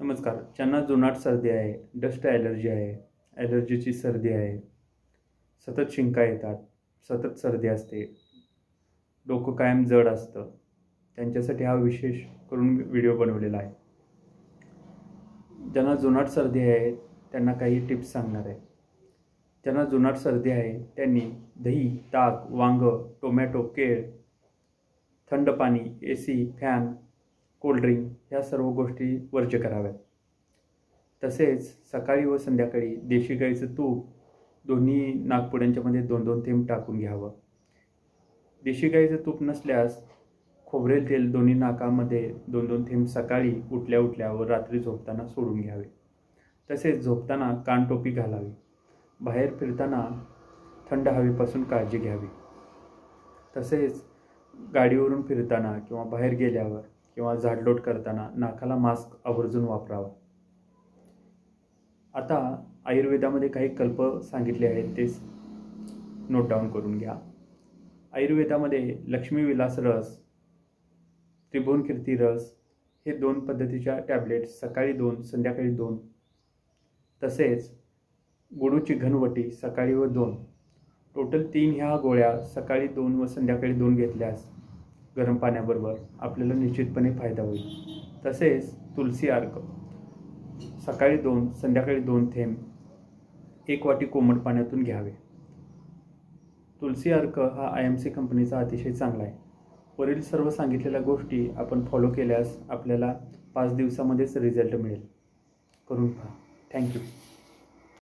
नमस्कार. ज्यांना जुनाट सर्दी आहे, डस्ट ॲलर्जी आहे, ॲलर्जीची सर्दी आहे, सतत शिंका येतात, सतत सर्दी असते, डोकं कायम जड असतं, त्यांच्यासाठी हा विशेष करून व्हिडिओ बनवलेला आहे. ज्यांना जुनाट सर्दी आहे त्यांना काही टिप्स सांगणार आहे. ज्यांना जुनाट सर्दी आहे त्यांनी दही, ताक, वांगं, टोमॅटो, केळ, थंड पाणी, AC, फॅन, कोल्ड्रिंक ह्या सर्व गोष्टी वर्ज्य कराव्यात. तसेच सकाळी व संध्याकाळी देशी गाईचं तूप दोन्ही नाकपुड्यांच्यामध्ये 2-2 थेंब टाकून घ्यावं. देशी गाईचं तूप नसल्यास खोबरेल तेल दोन्ही नाकामध्ये 2-2 थेंब सकाळी उठल्या व रात्री झोपताना सोडून घ्यावे. तसेच झोपताना कानटोपी घालावी. बाहेर फिरताना थंड हवेपासून काळजी घ्यावी. तसेच गाडीवरून फिरताना किंवा बाहेर गेल्यावर किंवा झाडलोट करताना नाकाला मास्क आवर्जून वापरावा. आता आयुर्वेदामध्ये काही कल्प सांगितले आहेत ते नोट डाऊन करून घ्या. आयुर्वेदामध्ये लक्ष्मीविलास रस, त्रिभुवनकीर्ती रस हे 2 पद्धतीच्या टॅबलेट सकाळी 2 संध्याकाळी 2, तसेच गुडूची घनवटी सकाळी व 2, टोटल 3 ह्या गोळ्या सकाळी 2 व संध्याकाळी 2 घेतल्यास गरम पाण्याबरोबर आपल्याला निश्चितपणे फायदा होईल. तसेच तुलसी अर्क सकाळी 2 संध्याकाळी 2 थेंब 1 वाटी कोमट पाण्यातून घ्यावे. तुलसी अर्क हा IMC कंपनीचा अतिशय चांगला आहे. वरील सर्व सांगितलेल्या गोष्टी आपण फॉलो केल्यास आपल्याला 5 दिवसामध्येच रिझल्ट मिळेल. करून पहा. थँक्यू.